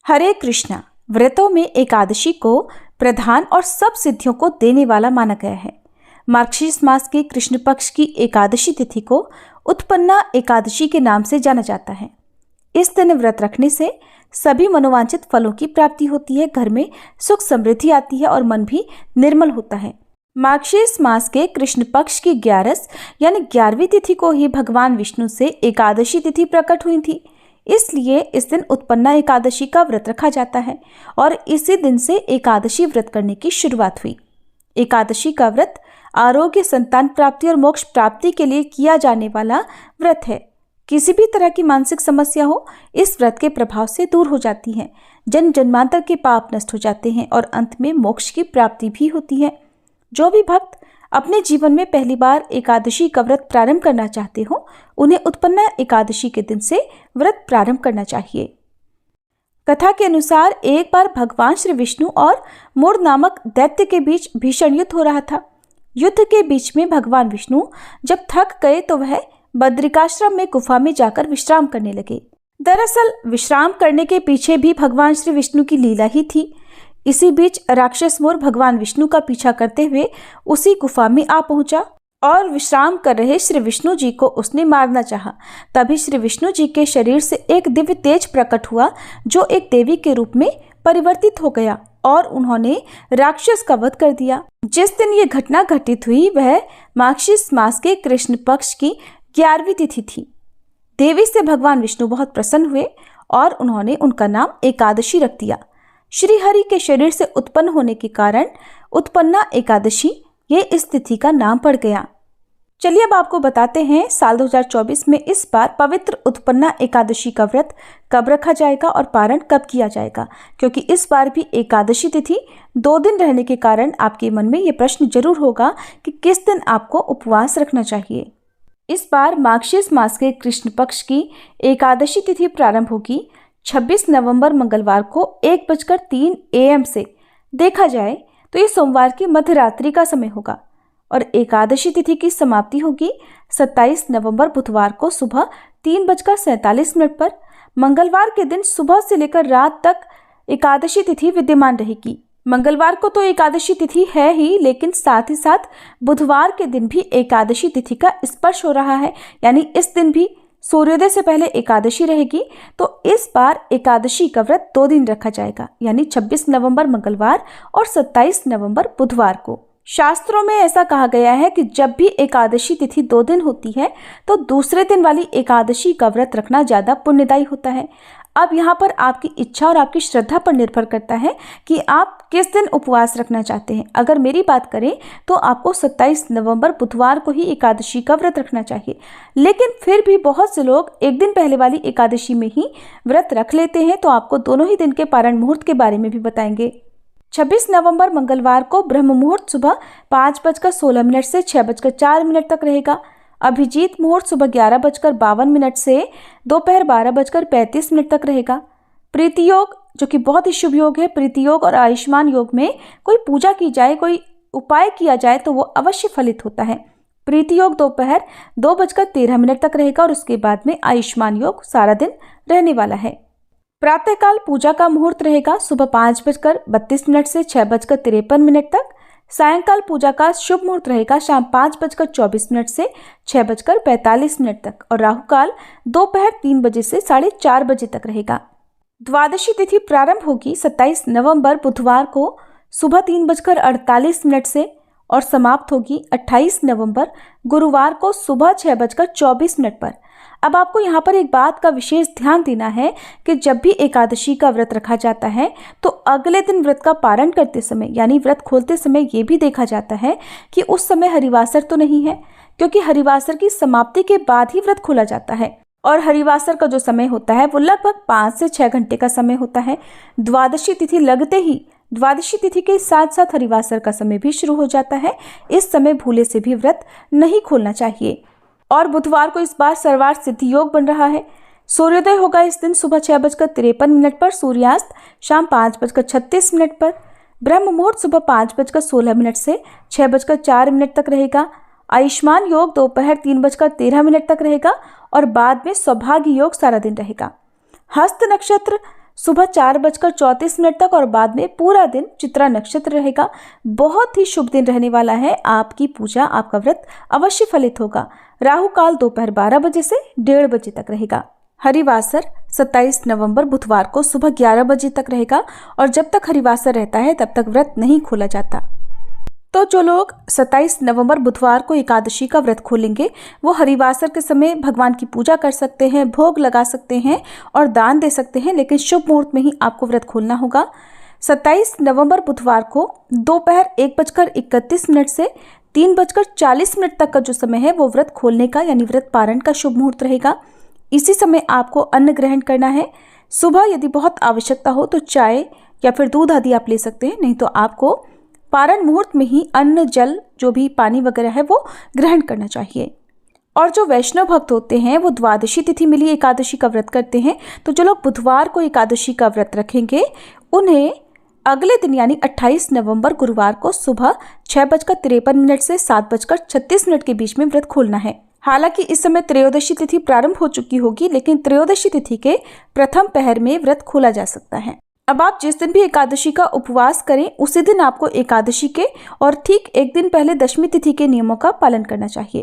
हरे कृष्णा व्रतों में एकादशी को प्रधान और सब सिद्धियों को देने वाला माना गया है। मार्गशीर्ष मास के कृष्ण पक्ष की एकादशी तिथि को उत्पन्ना एकादशी के नाम से जाना जाता है। इस दिन व्रत रखने से सभी मनोवांछित फलों की प्राप्ति होती है, घर में सुख समृद्धि आती है और मन भी निर्मल होता है। मार्गशीर्ष मास के कृष्ण पक्ष की 11 यानी 11वीं तिथि को ही भगवान विष्णु से एकादशी तिथि प्रकट हुई थी, इसलिए इस दिन उत्पन्ना एकादशी का व्रत रखा जाता है और इसी दिन से एकादशी व्रत करने की शुरुआत हुई। एकादशी का व्रत आरोग्य, संतान प्राप्ति और मोक्ष प्राप्ति के लिए किया जाने वाला व्रत है। किसी भी तरह की मानसिक समस्या हो, इस व्रत के प्रभाव से दूर हो जाती है। जन्म जन्मांतर के पाप नष्ट हो जाते हैं और अंत में मोक्ष की प्राप्ति भी होती है। जो भी भक्त अपने जीवन में पहली बार एकादशी का व्रत प्रारंभ करना चाहते हो, उन्हें उत्पन्ना एकादशी के दिन से व्रत प्रारंभ करना चाहिए। कथा के अनुसार एक बार भगवान श्री विष्णु और मूढ़ नामक दैत्य के बीच भीषण युद्ध हो रहा था। युद्ध के बीच में भगवान विष्णु जब थक गए तो वह बद्रिकाश्रम में गुफा में जाकर विश्राम करने लगे। दरअसल विश्राम करने के पीछे भी भगवान श्री विष्णु की लीला ही थी। इसी बीच राक्षस मोर भगवान विष्णु का पीछा करते हुए उसी गुफा में आ पहुंचा और विश्राम कर रहे श्री विष्णु जी को उसने मारना चाहा। तभी श्री विष्णु जी के शरीर से एक दिव्य तेज प्रकट हुआ, जो एक देवी के रूप में परिवर्तित हो गया और उन्होंने राक्षस का वध कर दिया। जिस दिन ये घटना घटित हुई वह मार्गशीर्ष मास के कृष्ण पक्ष की 11वीं तिथि थी। देवी से भगवान विष्णु बहुत प्रसन्न हुए और उन्होंने उनका नाम एकादशी रख दिया। श्री हरि के शरीर से उत्पन्न होने के कारण उत्पन्ना एकादशी ये इस तिथि का नाम पड़ गया। चलिए अब आपको बताते हैं साल 2024 में इस बार पवित्र उत्पन्ना एकादशी का व्रत कब रखा जाएगा और पारण कब किया जाएगा, क्योंकि इस बार भी एकादशी तिथि 2 दिन रहने के कारण आपके मन में ये प्रश्न जरूर होगा कि किस दिन आपको उपवास रखना चाहिए। इस बार मार्गशीर्ष मास के कृष्ण पक्ष की एकादशी तिथि प्रारंभ होगी 26 नवंबर मंगलवार को 1:03 AM से। देखा जाए तो ये सोमवार की मध्यरात्रि का समय होगा और एकादशी तिथि की समाप्ति होगी 27 नवंबर बुधवार को सुबह 3:47 पर। मंगलवार के दिन सुबह से लेकर रात तक एकादशी तिथि विद्यमान रहेगी। मंगलवार को तो एकादशी तिथि है ही, लेकिन साथ ही साथ बुधवार के दिन भी एकादशी तिथि का स्पर्श हो रहा है, यानी इस दिन भी सूर्योदय से पहले एकादशी रहेगी। तो इस बार एकादशी का व्रत 2 दिन रखा जाएगा, यानी 26 नवंबर मंगलवार और 27 नवंबर बुधवार को। शास्त्रों में ऐसा कहा गया है कि जब भी एकादशी तिथि 2 दिन होती है तो दूसरे दिन वाली एकादशी का व्रत रखना ज्यादा पुण्यदायी होता है। अब यहाँ पर आपकी इच्छा और आपकी श्रद्धा पर निर्भर करता है कि आप किस दिन उपवास रखना चाहते हैं। अगर मेरी बात करें तो आपको 27 नवंबर बुधवार को ही एकादशी का व्रत रखना चाहिए, लेकिन फिर भी बहुत से लोग एक दिन पहले वाली एकादशी में ही व्रत रख लेते हैं। तो आपको दोनों ही दिन के पारण मुहूर्त के बारे में भी बताएंगे। 26 नवंबर मंगलवार को ब्रह्म मुहूर्त सुबह 5:16 से 6:04 तक रहेगा। अभिजीत मुहूर्त सुबह 11:52 से दोपहर 12:35 तक रहेगा। प्रीति योग, जो कि बहुत ही शुभ योग है, प्रीति योग और आयुष्मान योग में कोई पूजा की जाए, कोई उपाय किया जाए तो वो अवश्य फलित होता है। प्रीति योग दोपहर 2:13 तक रहेगा और उसके बाद में आयुष्मान योग सारा दिन रहने वाला है। प्रातःकाल पूजा का मुहूर्त रहेगा सुबह 5:32 से 6:53 तक। सायंकाल पूजा का शुभ मुहूर्त रहेगा शाम 5:24 से 6:45 तक और राहु काल दोपहर 3 बजे से 4:30 बजे तक रहेगा। द्वादशी तिथि प्रारंभ होगी 27 नवंबर बुधवार को सुबह 3:48 से और समाप्त होगी 28 नवंबर गुरुवार को सुबह 6:24 पर। अब आपको यहाँ पर एक बात का विशेष ध्यान देना है कि जब भी एकादशी का व्रत रखा जाता है तो अगले दिन व्रत का पारण करते समय, यानी व्रत खोलते समय ये भी देखा जाता है कि उस समय हरिवासर तो नहीं है, क्योंकि हरिवासर की समाप्ति के बाद ही व्रत खोला जाता है और हरिवासर का जो समय होता है वो लगभग 5 से 6 घंटे का समय होता है। द्वादशी तिथि लगते ही द्वादशी तिथि के साथ साथ हरिवासर का समय भी शुरू हो जाता है। इस समय भूले से भी व्रत नहीं खोलना चाहिए। और बुधवार को इस बार सर्वार्थ सिद्धि योग बन रहा है। सूर्योदय होगा इस दिन सुबह 6:53 पर, सूर्यास्त शाम 5:36 पर। ब्रह्म मुहूर्त सुबह 5:16 से 6:04 तक रहेगा। आयुष्मान योग दोपहर 3:13 तक रहेगा और बाद में सौभाग्य योग सारा दिन रहेगा। हस्त नक्षत्र सुबह 4:34 तक और बाद में पूरा दिन चित्रा नक्षत्र रहेगा। बहुत ही शुभ दिन रहने वाला है। आपकी पूजा, आपका व्रत अवश्य फलित होगा। राहु काल दोपहर 12 बजे से 1:30 बजे तक रहेगा। हरिवासर 27 नवंबर बुधवार को सुबह 11 बजे तक रहेगा और जब तक हरिवासर रहता है तब तक व्रत नहीं खोला जाता। तो जो लोग 27 नवंबर बुधवार को एकादशी का व्रत खोलेंगे वो हरिवासर के समय भगवान की पूजा कर सकते हैं, भोग लगा सकते हैं और दान दे सकते हैं, लेकिन शुभ मुहूर्त में ही आपको व्रत खोलना होगा। 27 नवंबर बुधवार को दोपहर 1:31 से 3:40 तक का जो समय है वो व्रत खोलने का यानी व्रत पारण का शुभ मुहूर्त रहेगा। इसी समय आपको अन्न ग्रहण करना है। सुबह यदि बहुत आवश्यकता हो तो चाय या फिर दूध आदि आप ले सकते हैं, नहीं तो आपको पारण मुहूर्त में ही अन्न, जल, जो भी पानी वगैरह है वो ग्रहण करना चाहिए। और जो वैष्णव भक्त होते हैं वो द्वादशी तिथि मिली एकादशी का व्रत करते हैं। तो जो लोग बुधवार को एकादशी का व्रत रखेंगे उन्हें अगले दिन यानी 28 नवंबर गुरुवार को सुबह 6:53 से 7:36 के बीच में व्रत खोलना है। हालांकि इस समय त्रयोदशी तिथि प्रारंभ हो चुकी होगी, लेकिन त्रयोदशी तिथि के प्रथम पहर में व्रत खोला जा सकता है। अब आप जिस दिन भी एकादशी का उपवास करें उसी दिन आपको एकादशी के और ठीक एक दिन पहले दशमी तिथि के नियमों का पालन करना चाहिए।